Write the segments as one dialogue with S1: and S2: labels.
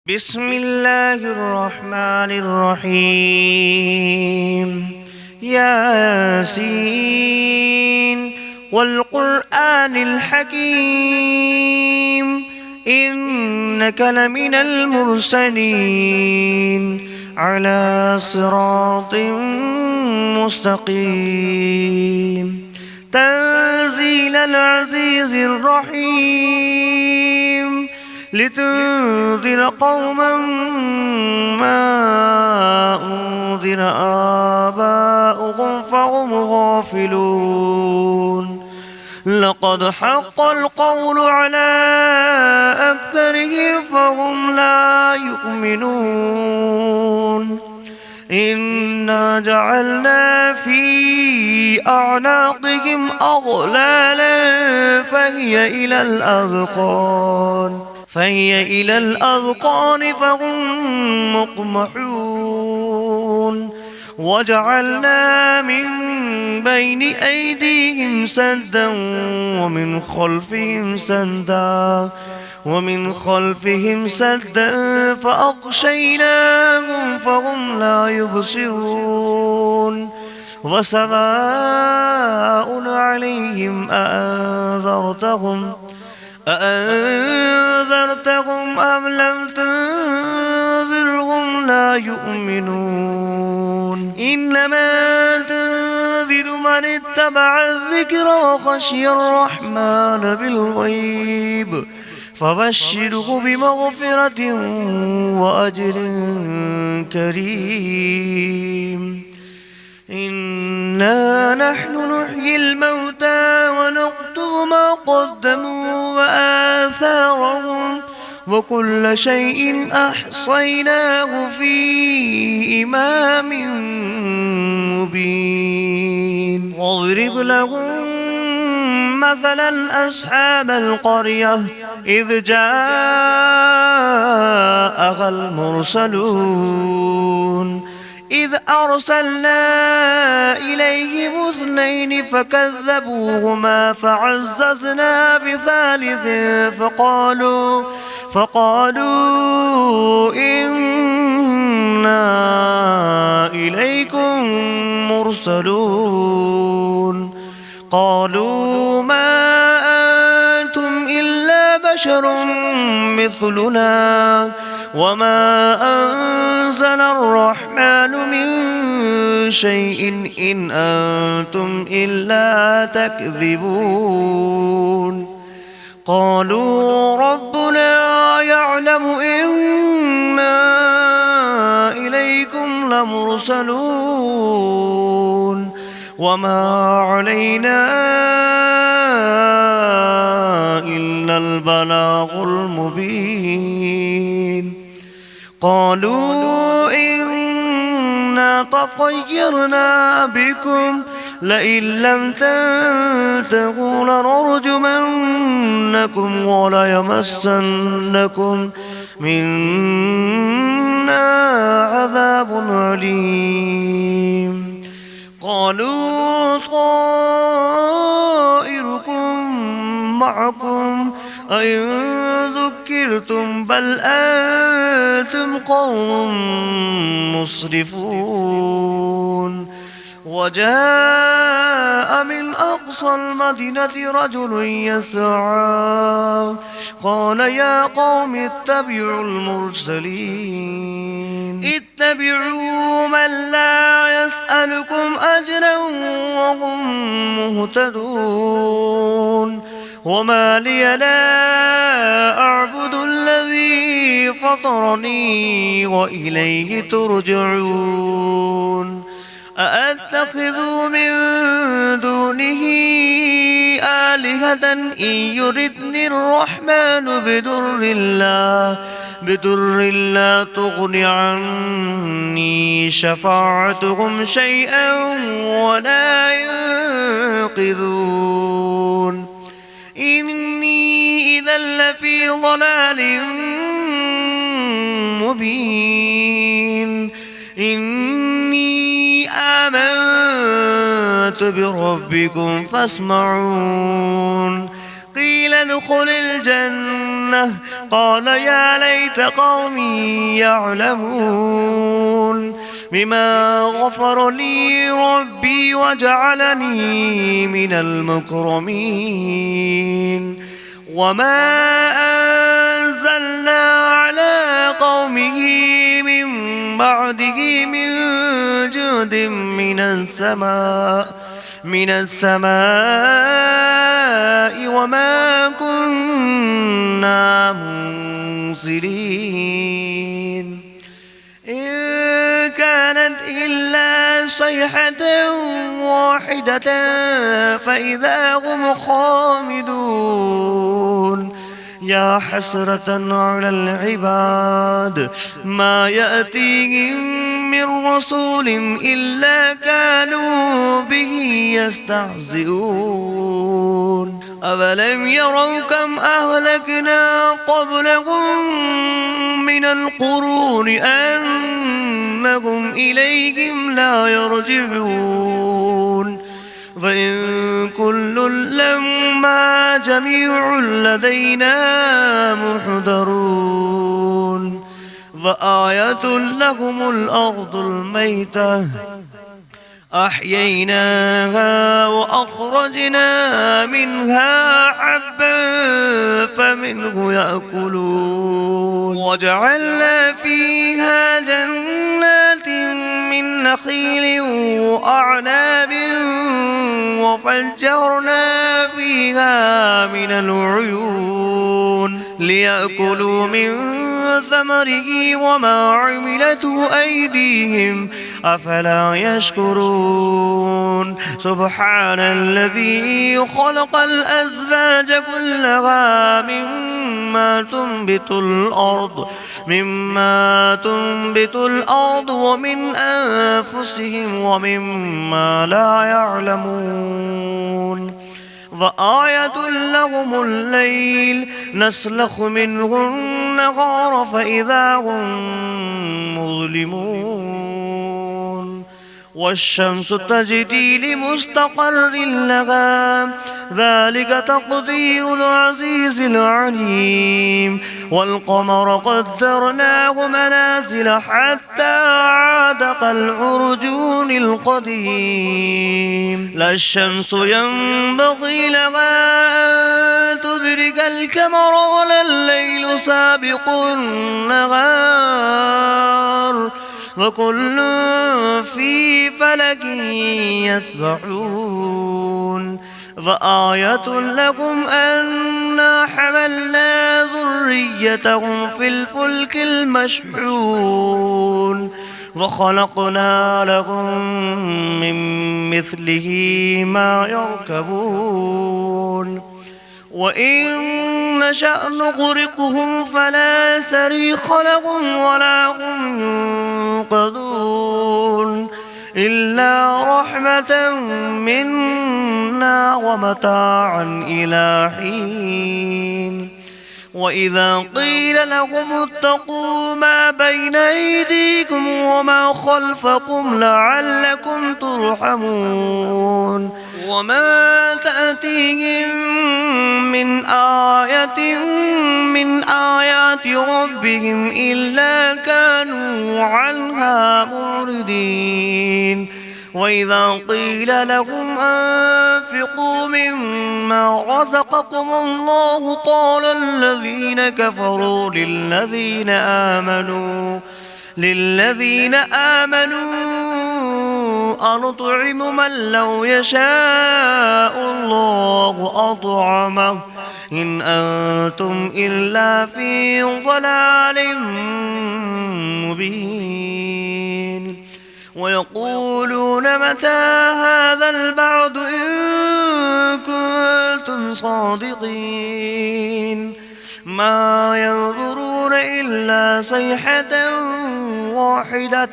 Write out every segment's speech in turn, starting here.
S1: بسم الله الرحمن الرحيم. ياسين والقرآن الحكيم إنك لمن المرسلين على صراط مستقيم. تنزيل العزيز الرحيم لتنذر قوما ما أنذر آباؤهم فهم غافلون. لقد حق القول على أكثرهم فهم لا يؤمنون. إنا جعلنا في أعناقهم أغلالا فهي إلى الأذقان فهم مقمحون. وجعلنا من بين أيديهم سدا ومن خلفهم سدا فأغشيناهم فهم لا يبصرون. وسواء عليهم أأنذرتهم أم لم تنذرهم لا يؤمنون. إنما تنذر من اتبع الذكر وخشي الرحمن بالغيب فبشره بمغفرة وأجر كريم. إنا نحن نحيي الموتى ونكتب ما قدموا وآثارهم وكل شيء أحصيناه في إمام مبين. واضرب لهم مثلا أصحاب القرية إذ جاءها المرسلون إذ أرسلنا إليهم 2 فكذبوهما فعززنا بثالث فقالوا إنا إليكم مرسلون. قالوا ما أنتم إلا بشر مثلنا وما أنزل الرحمن من شيء إن أنتم إلا تكذبون. قالوا ربنا يعلم إنا إليكم لمرسلون وما علينا إلا البلاغ المبين. قالوا إنا تطيرنا بكم لئن لم تنتهوا لنرجمنكم وليمسنكم منا عذاب أليم. قالوا طائركم معكم أئن ذكرتم بل أنتم قوم مسرفون. وجاء من أقصى المدينة رجل يسعى قال يا قوم اتبعوا المرسلين اتبعوا من لا يسألكم أجرا وهم مهتدون. وما لي لا أعبد الذي فطرني وإليه ترجعون. أأتخذ من دونه آلهة إن يردني الرحمن بدر لا تغن عني شفاعتهم شيئا ولا ينقذون. إني إذا لفي ضلال مبين. إني آمنت بربكم فاسمعون. قيل ادخل الجنة الجنة قال يا ليت قومي يعلمون بما غفر لي ربي وجعلني من المكرمين وما أنزلنا على قومه من بعده من جود من السماء وما كنا منزلين إن كانت إلا صيحة واحدة فإذا هم خامدون يا حسرة على العباد ما يأتيهم من رسول إلا كانوا به يستهزئون أفلم يروا كم أهلكنا قبلهم من القرون أنهم إليهم لا يرجعون فإن كل لما جميع لدينا محضرون فآية لهم الأرض الميتة أحييناها وأخرجنا منها حبا فمنه يأكلون وجعلنا فيها جنات من نخيل وأعناب وفجرنا فيها من العيون ليأكلوا من ثمره وما عملته أيديهم أفلا يشكرون سبحان الذي خلق الأزواج كلها مما تنبت الأرض ومن أنفسهم ومما لا يعلمون وآية لهم الليل نسلخ منه النهار فإذا هم مظلمون والشمس تجري لمستقر لها ذلك تقدير العزيز العليم والقمر قدرناه منازل حتى عاد كالعرجون القديم لا الشمس ينبغي لها أن تدرك القمر ولا الليل سابق النهار وكل في فلك يسبحون فآية لكم أنا حملنا ذريتهم في الفلك المشحون وخلقنا لهم من مثله ما يركبون وإن نشأ نغرقهم فلا صريخ لهم ولا هم ينقذون إلا رحمة منا ومتاعا إلى حين وإذا قيل لهم اتقوا ما بين أيديكم وما خلفكم لعلكم ترحمون وما تأتيهم من آية من آيات ربهم إلا كانوا عنها معرضين وإذا قيل لهم أنفقوا مما رزقكم الله قال الذين كفروا للذين آمنوا أنطعم من لو يشاء الله أطعمه إن أنتم إلا في ضلال مبين ويقولون متى هذا البعد إن كنتم صادقين ما ينظرون إلا صيحة واحدة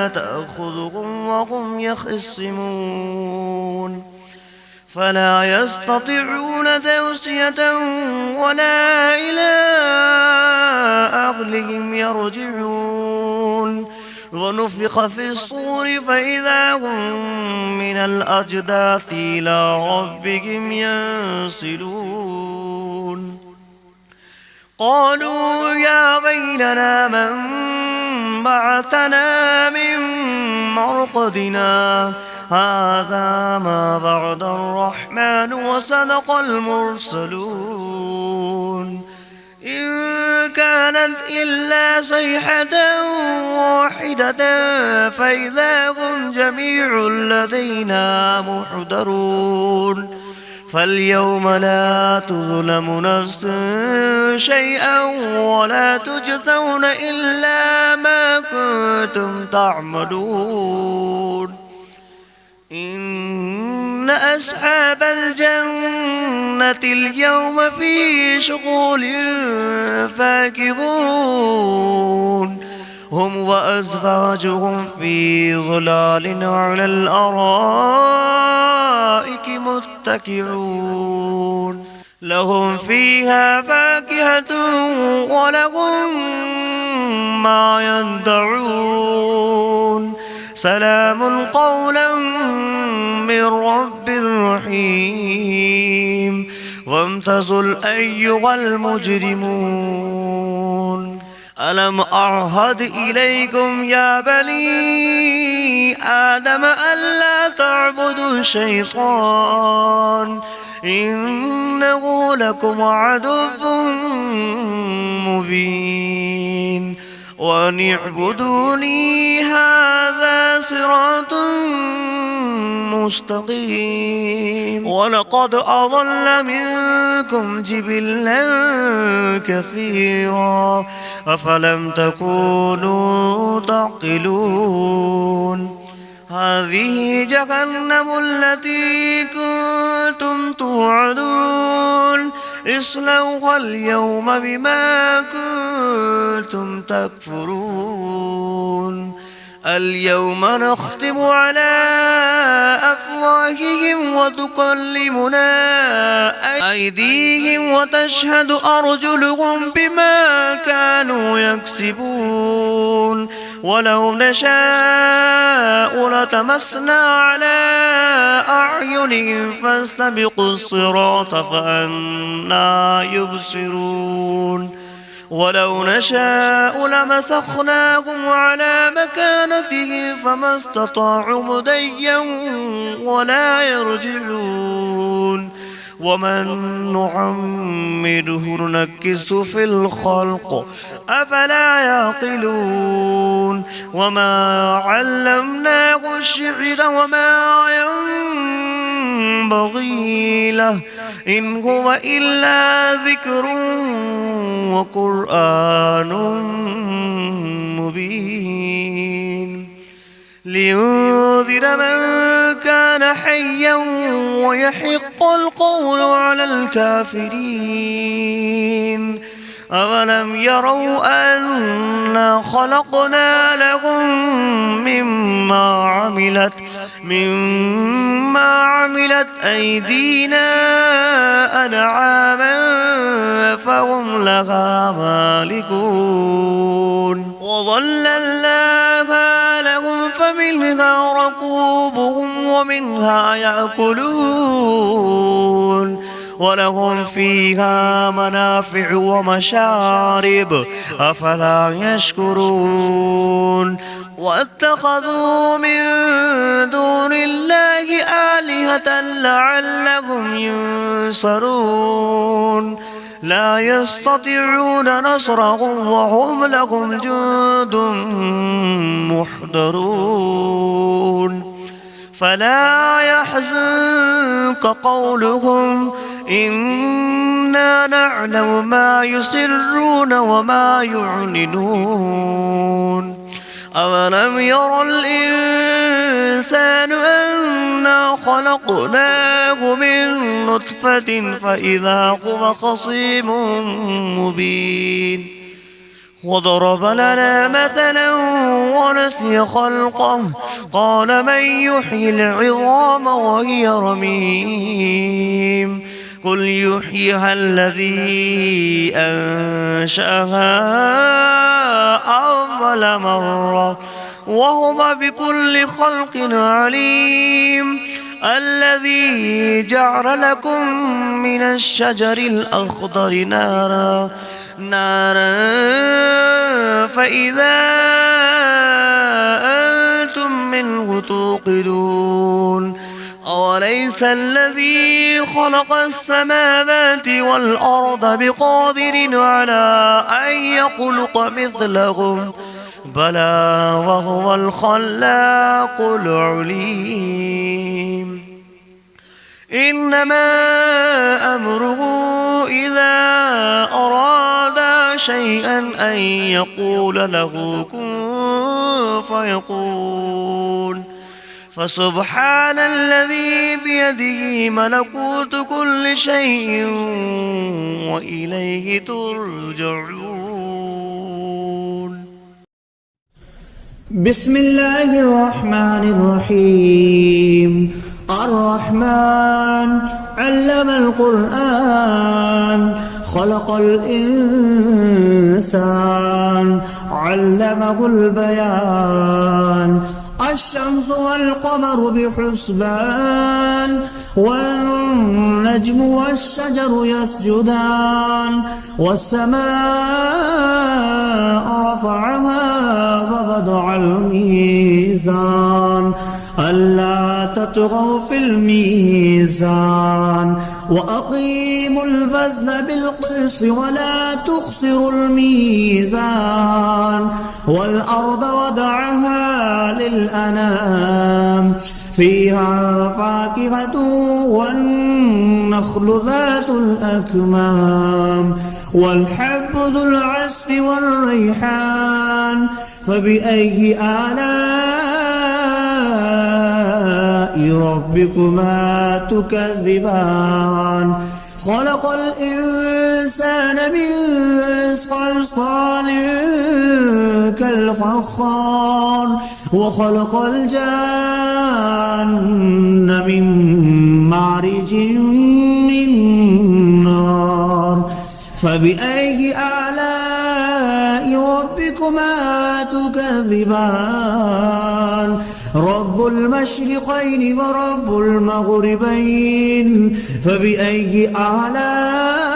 S1: تأخذهم وهم يخصمون فلا يستطيعون توصية ولا إلى أهلهم يرجعون ونفخ في الصور فإذا هم من الأجداث إلى ربهم ينسلون قالوا يا ويلنا من بعثنا من مرقدنا هذا ما بعد الرحمن وصدق المرسلون إن كانت إلا صيحة واحدة فإذا هم جميع لدينا محضرون فاليوم لا تظلم نفس شيئا ولا تجزون إلا ما كنتم تعملون إن أصحاب الجنة اليوم في شغل فاكهون هم وأزواجهم في ظلال على الأرائك متكئون لهم فيها فاكهة ولهم ما يدعون سلام قولا من رب رحيم وامتازوا أيها المجرمون ألم أعهد إليكم يا بني آدم ألا تعبدوا الشيطان إنه لكم عدو مبين وأن اعبدوني هذا صراط مستقيم ولقد أضل منكم جبلا كثيرا أفلم تكونوا تعقلون هذه جهنم التي كنتم توعدون اصلوها اليوم بما كنتم تكفرون اليوم نختم على أفواههم وتكلمنا أيديهم وتشهد أرجلهم بما كانوا يكسبون ولو نشاء لتمسنا على أعينهم فاستبقوا الصراط فأنى يبصرون ولو نشاء لمسخناهم على مكانتهم فما استطاعوا مضيا ولا يرجعون ومن نعمره ننكسه في الخلق أفلا يعقلون وما علمناه الشعر وما ينبغي له إن هو إلا ذكر وقرآن مبين لينذر من كان حيا ويحق القول على الكافرين أولم يروا أنا خلقنا لهم مما عملت أيدينا أنعاما فهم لها مالكون وظللناها لهم فمنها ركوبهم ومنها يأكلون ولهم فيها منافع ومشارب أفلا يشكرون واتخذوا من دون الله آلهة لعلهم ينصرون لا يستطيعون نصرهم وهم لهم جند محضرون فلا يحزنك قولهم إنا نعلم ما يسرون وما يعلنون أولم ير الإنسان أنا خلقناه من نطفة فإذا هو خصيم مبين وضرب لنا مثلا ونسي خلقه قال من يحيي العظام وهي رميم قل يحييها الذي أنشأها أول مرة وهو بكل خلق عليم الذي جعل لكم من الشجر الأخضر نارا فإذا أنتم منه توقدون أوليس الذي خلق السماوات والأرض بقادر على أن يخلق مثلهم بلى وهو الخلاق العليم إنما أمره إذا أراد شيئا أن يقول له كن فيكون فسبحان الذي بيده ملكوت كل شيء وإليه ترجعون.
S2: بسم الله الرحمن الرحيم. الرحمن علم القرآن خلق الإنسان علمه البيان الشمس والقمر بحسبان والنجم والشجر يسجدان والسماء رفعها ووضع الميزان ألا تطغوا في الميزان وأقيموا الوزن بالقسط ولا تخسروا الميزان والأرض وضعها للأنام فيها فاكهة والنخل ذات الأكمام والحب ذو العصف والريحان فبأي آلاء ربكما تكذبان خلق الإنسان من صلصال كالفخار وخلق الجان من مارج من نار فبأي آلاء ربكما تكذبان رب المشرقين ورب المغربين فبأي آلاء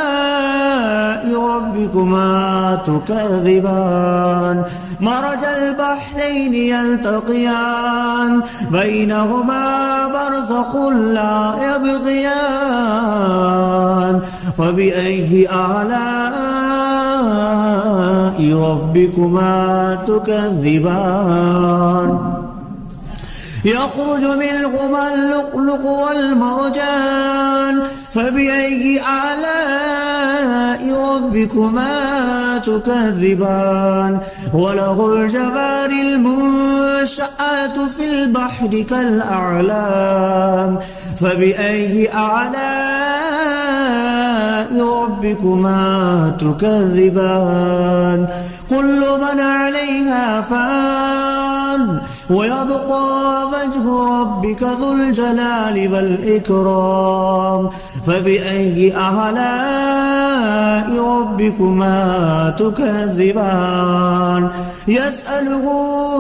S2: ربكما تكذبان مرج البحرين يلتقيان بينهما برزخ لا يبغيان فبأي آلاء ربكما تكذبان يخرج منهما اللؤلؤ والمرجان فبأي آلاء ربكما تكذبان وله الجوار المنشآت في البحر كالأعلام فبأي آلاء ربكما تكذبان كل من عليها فان ويبقى وجه ربك ذو الجلال والإكرام فبأي آلاء ربكما تكذبان يسأله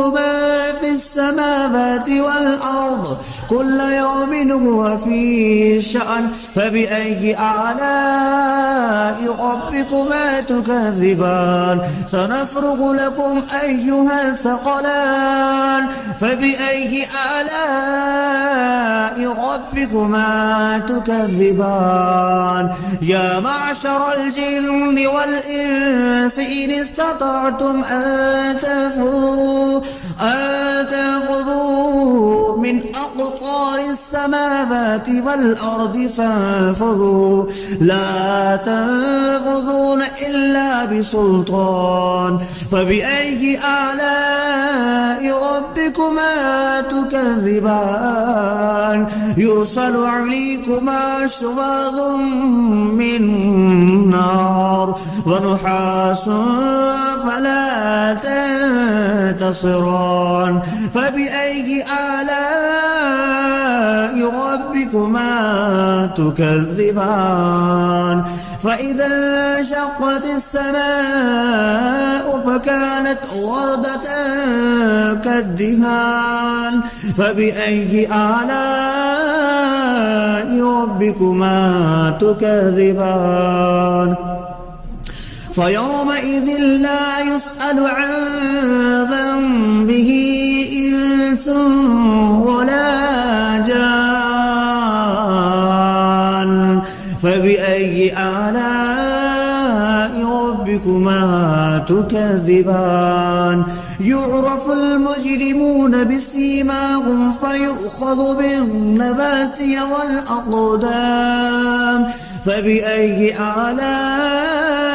S2: ما في السماوات والأرض كل يوم هو في شأن فبأي آلاء ربكما تكذبان سنفرغ لكم أيها الثقلان فبأي آلاء ربكما تكذبان يا معشر الجن والإنس إن استطعتم أن تنفذوا من أقطار السماوات والأرض فانفذوا لا تنفذون إلا بسلطان فبأي آلاء ربكما تكذبان يرسل عليكما شواظ من نار ونحاس فلا تنتصران فبأي آلاء ربكما تكذبان فإذا انشقت السماء فكانت وردة كالدهان فبأي آلاء ربكما تكذبان فيومئذ لا يسأل عن ذنبه إنس ولا جان فبأي آلاء ربكما تكذبان يعرف المجرمون بسيماهم فيؤخذ بالنواسي والأقدام فبأي آلاء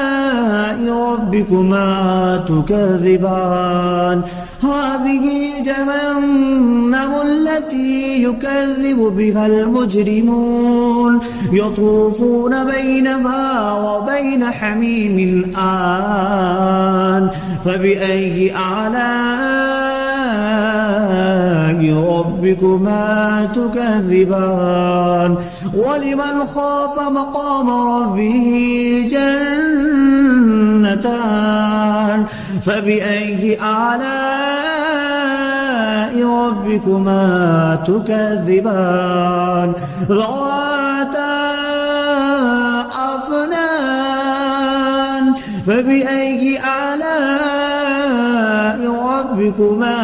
S2: ربكما تكذبان هذه جهنم التي يكذب بها المجرمون يطوفون بينها وبين حميم آن فبأي آلاء ربكما تكذبان ولمن خاف مقام ربه جنتان فبأي آلاء ربكما تكذبان ذواتا أفنان فبأي آلاء ربكما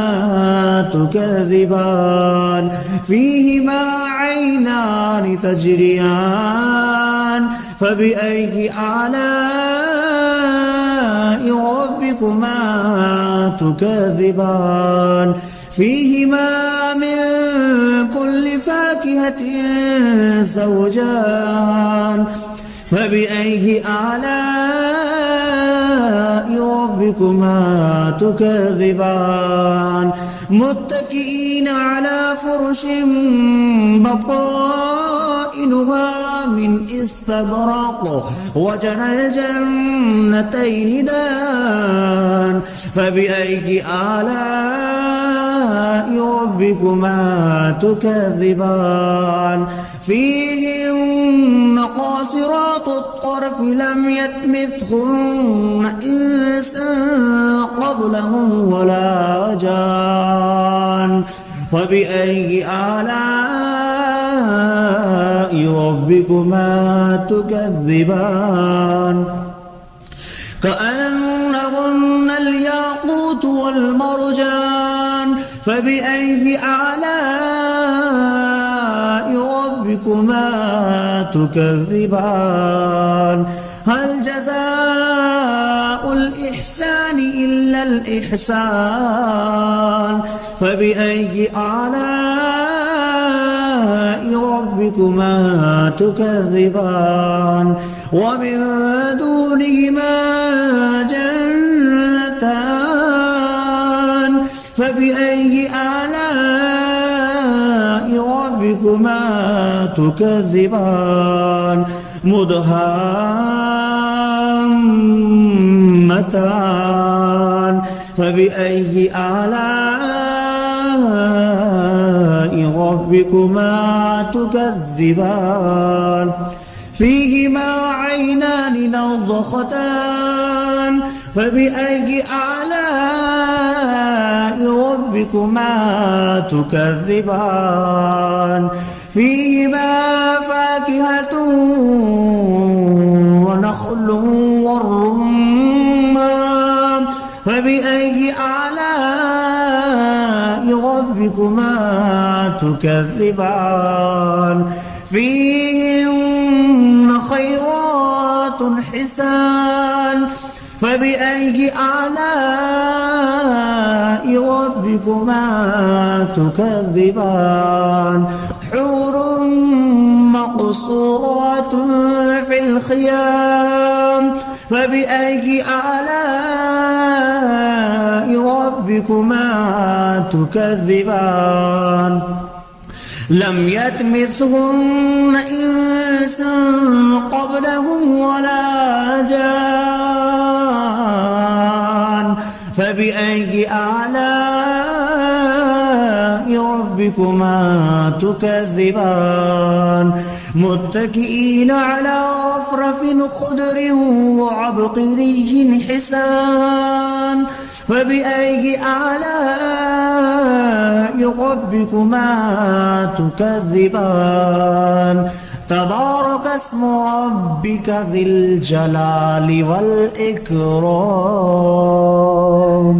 S2: تكذبان فيهما عينان تجريان فبأي آلاء ربكما تكذبان فيهما من كل فاكهة زوجان فبأي آلاء ربكما تكذبان متكئين على فرش بطائنها من استبرق وجنى الجنتين دان فبأي آلاء ربكما تكذبان فيهن قاصرات الطرف لم يطمثهن إنس قبلهم ولا جان فبأي آلاء ربكما تكذبان كأنهن الياقوت والمرجان فبأي آلاء ربكما تكذبان هل جزاء الإحسان إلا الإحسان فبأي آلاء ربكما تكذبان ومن دونهما جنتان فبأي آلاء ربكما تكذبان مدهامتان فبأي آلاء ربكما تكذبان فيهما عينان نضختان فبأي آلاء ربكما تكذبان فيهما فاكهة ونخل والرمان فبأي آلاء ربكما تكذبان فيهن خيرات حسان فبأي آلاء ربكما تكذبان حور مقصورات في الخيام فبأي آلاء ربكما تكذبان لم يطمثهن إنس قبلهم ولا جان فبأي آلاء ربكما تكذبان متكئين على رفرف خضر وعبقري حسان فبأي آلاء ربكما تكذبان تبارك اسم ربك ذي الجلال والإكرام.